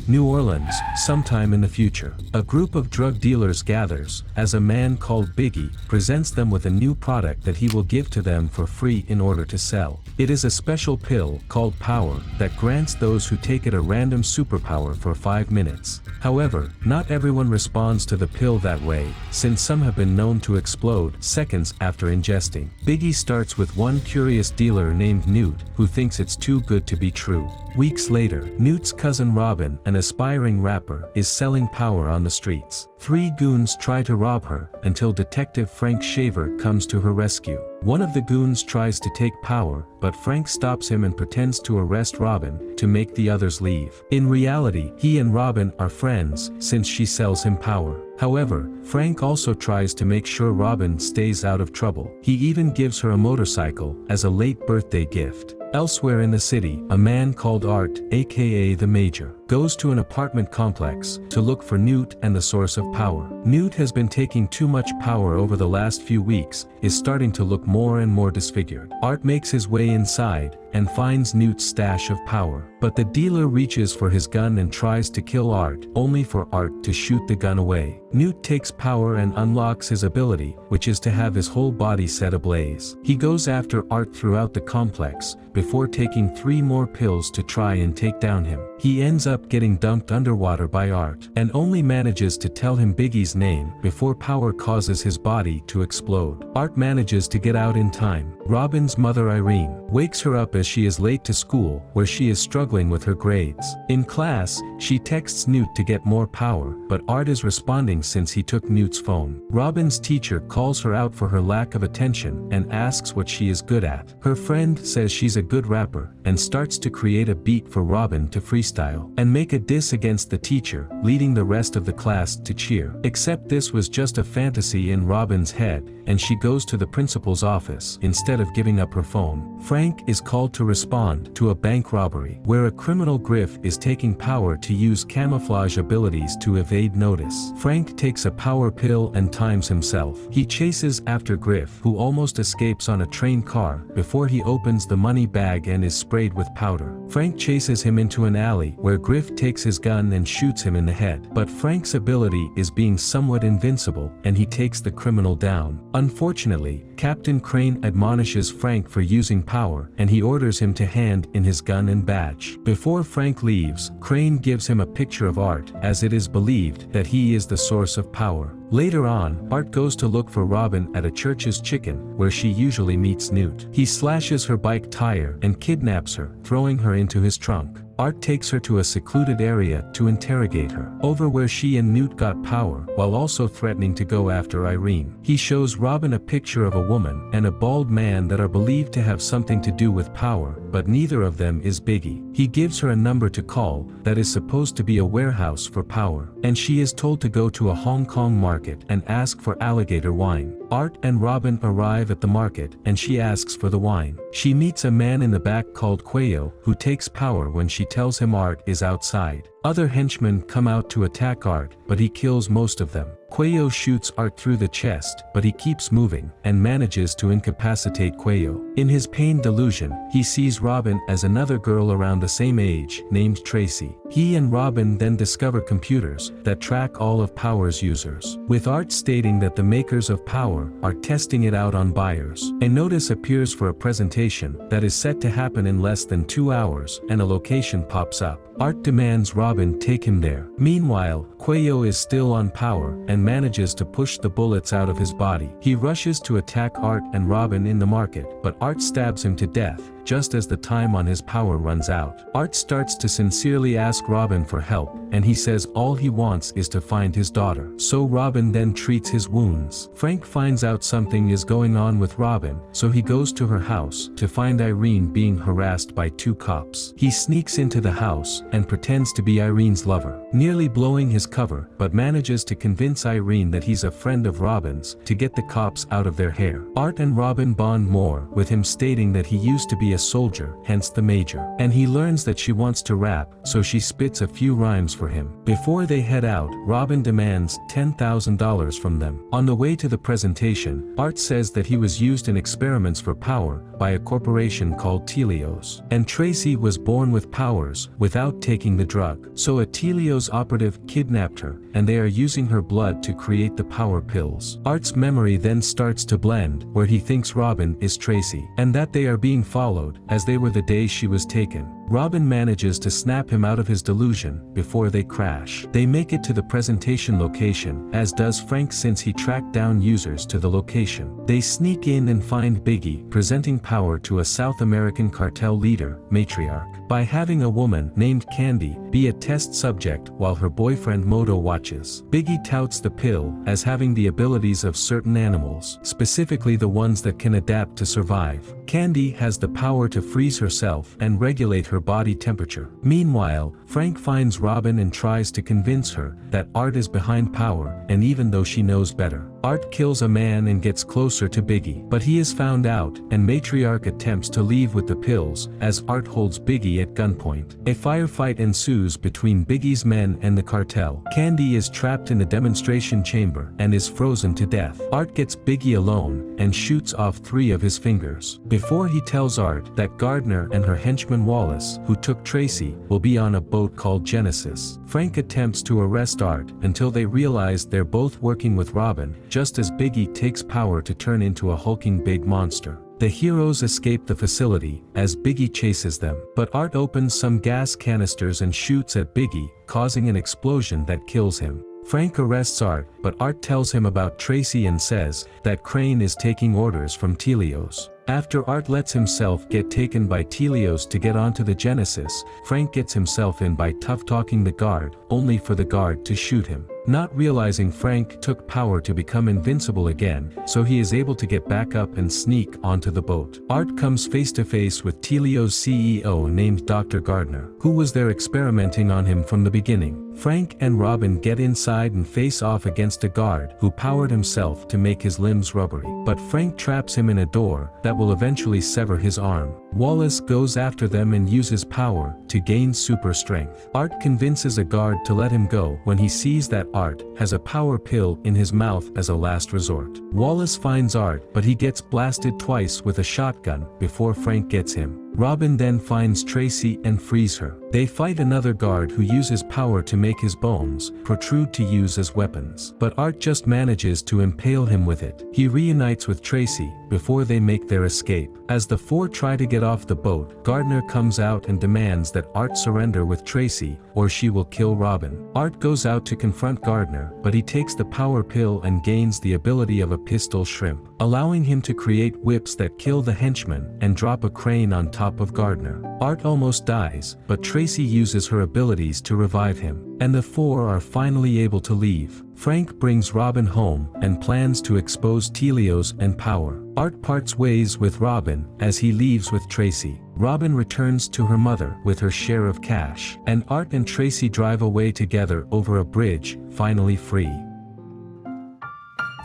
New Orleans, sometime in the future. A group of drug dealers gathers, as a man called Biggie presents them with a new product that he will give to them for free in order to sell. It is a special pill called Power that grants those who take it a random superpower for 5 minutes. However, not everyone responds to the pill that way, since some have been known to explode seconds after ingesting. Biggie starts with one curious dealer named Newt, who thinks it's too good to be true. Weeks later, Newt's cousin Robin, an aspiring rapper, is selling power on the streets. 3 goons try to rob her, until Detective Frank Shaver comes to her rescue. One of the goons tries to take power, but Frank stops him and pretends to arrest Robin, to make the others leave. In reality, he and Robin are friends, since she sells him power. However, Frank also tries to make sure Robin stays out of trouble. He even gives her a motorcycle, as a late birthday gift. Elsewhere in the city, a man called Art, aka the Major, goes to an apartment complex to look for Newt and the source of power. Newt has been taking too much power over the last few weeks, is starting to look more and more disfigured. Art makes his way inside, and finds Newt's stash of power. But the dealer reaches for his gun and tries to kill Art, only for Art to shoot the gun away. Newt takes power and unlocks his ability, which is to have his whole body set ablaze. He goes after Art throughout the complex, before taking 3 more pills to try and take down him. He ends up getting dumped underwater by Art, and only manages to tell him Biggie's name before power causes his body to explode. Art manages to get out in time. Robin's mother Irene wakes her up as she is late to school, where she is struggling with her grades. In class, she texts Newt to get more power, but Art is responding since he took Newt's phone. Robin's teacher calls her out for her lack of attention and asks what she is good at. Her friend says she's a good rapper, and starts to create a beat for Robin to freestyle and make a diss against the teacher, leading the rest of the class to cheer. Except this was just a fantasy in Robin's head, and she goes to the principal's office instead of giving up her phone. Frank is called to respond to a bank robbery, where a criminal Griff is taking power to use camouflage abilities to evade notice. Frank takes a power pill and times himself. He chases after Griff, who almost escapes on a train car, before he opens the money bag and is sprayed with powder. Frank chases him into an alley, where Griff takes his gun and shoots him in the head. But Frank's ability is being somewhat invincible, and he takes the criminal down. Unfortunately, Captain Crane admonishes Frank for using power, and he orders him to hand in his gun and badge. Before Frank leaves, Crane gives him a picture of Art, as it is believed that he is the source of power. Later on, Art goes to look for Robin at a Church's Chicken, where she usually meets Newt. He slashes her bike tire and kidnaps her, throwing her into his trunk. Art takes her to a secluded area to interrogate her, over where she and Newt got power, while also threatening to go after Irene. He shows Robin a picture of a woman and a bald man that are believed to have something to do with power, but neither of them is Biggie. He gives her a number to call that is supposed to be a warehouse for power, and she is told to go to a Hong Kong market and ask for alligator wine. Art and Robin arrive at the market, and she asks for the wine. She meets a man in the back called Quayo, who takes power when she tells him Art is outside. Other henchmen come out to attack Art, but he kills most of them. Quayo shoots Art through the chest, but he keeps moving, and manages to incapacitate Quayo. In his pain delusion, he sees Robin as another girl around the same age, named Tracy. He and Robin then discover computers that track all of Power's users, with Art stating that the makers of Power are testing it out on buyers. A notice appears for a presentation that is set to happen in less than 2 hours, and a location pops up. Art demands Robin take him there. Meanwhile, Quayo is still on Power and manages to push the bullets out of his body. He rushes to attack Art and Robin in the market, but Art stabs him to death, just as the time on his power runs out. Art starts to sincerely ask Robin for help, and he says all he wants is to find his daughter. So Robin then treats his wounds. Frank finds out something is going on with Robin, so he goes to her house to find Irene being harassed by 2 cops. He sneaks into the house and pretends to be Irene's lover, nearly blowing his cover, but manages to convince Irene that he's a friend of Robin's to get the cops out of their hair. Art and Robin bond more, with him stating that he used to be a a soldier, hence the major. And he learns that she wants to rap, so she spits a few rhymes for him. Before they head out, Robin demands $10,000 from them. On the way to the presentation, Art says that he was used in experiments for power by a corporation called Telios. And Tracy was born with powers without taking the drug. So a Telios operative kidnapped her, and they are using her blood to create the power pills. Art's memory then starts to blend, where he thinks Robin is Tracy, and that they are being followed, as they were the day she was taken. Robin manages to snap him out of his delusion before they crash. They make it to the presentation location, as does Frank since he tracked down users to the location. They sneak in and find Biggie presenting power to a South American cartel leader, Matriarch, by having a woman named Candy be a test subject while her boyfriend Moto watches. Biggie touts the pill as having the abilities of certain animals, specifically the ones that can adapt to survive. Candy has the power to freeze herself and regulate her body temperature. Meanwhile, Frank finds Robin and tries to convince her that Art is behind power, and even though she knows better, Art kills a man and gets closer to Biggie. But he is found out, and Matriarch attempts to leave with the pills, as Art holds Biggie at gunpoint. A firefight ensues between Biggie's men and the cartel. Candy is trapped in the demonstration chamber and is frozen to death. Art gets Biggie alone and shoots off 3 of his fingers. Before he tells Art that Gardner and her henchman Wallace, who took Tracy, will be on a boat called Genesis. Frank attempts to arrest Art until they realize they're both working with Robin, just as Biggie takes power to turn into a hulking big monster. The heroes escape the facility, as Biggie chases them, but Art opens some gas canisters and shoots at Biggie, causing an explosion that kills him. Frank arrests Art, but Art tells him about Tracy and says that Crane is taking orders from Telios. After Art lets himself get taken by Telios to get onto the Genesis, Frank gets himself in by tough-talking the guard, only for the guard to shoot him. Not realizing Frank took power to become invincible again, so he is able to get back up and sneak onto the boat. Art comes face to face with Telios' CEO named Dr. Gardner, who was there experimenting on him from the beginning. Frank and Robin get inside and face off against a guard who powered himself to make his limbs rubbery. But Frank traps him in a door that will eventually sever his arm. Wallace goes after them and uses power to gain super strength. Art convinces a guard to let him go when he sees that Art has a power pill in his mouth as a last resort. Wallace finds Art, but he gets blasted twice with a shotgun before Frank gets him. Robin then finds Tracy and frees her. They fight another guard who uses power to make his bones protrude to use as weapons. But Art just manages to impale him with it. He reunites with Tracy before they make their escape. As the 4 try to get off the boat, Gardner comes out and demands that Art surrender with Tracy, or she will kill Robin. Art goes out to confront Gardner, but he takes the power pill and gains the ability of a pistol shrimp, allowing him to create whips that kill the henchman and drop a crane on top of Gardner. Art almost dies, but Tracy uses her abilities to revive him, and the 4 are finally able to leave. Frank brings Robin home and plans to expose Telios and power. Art parts ways with Robin as he leaves with Tracy. Robin returns to her mother with her share of cash, and Art and Tracy drive away together over a bridge, finally free.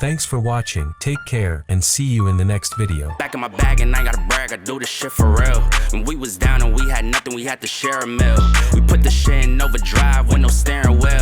Thanks for watching, take care, and see you in the next video. Back in my bag and I ain't gotta brag, I do this shit for real. When we was down and we had nothing, we had to share a meal. We put the shit in overdrive with no steering wheel.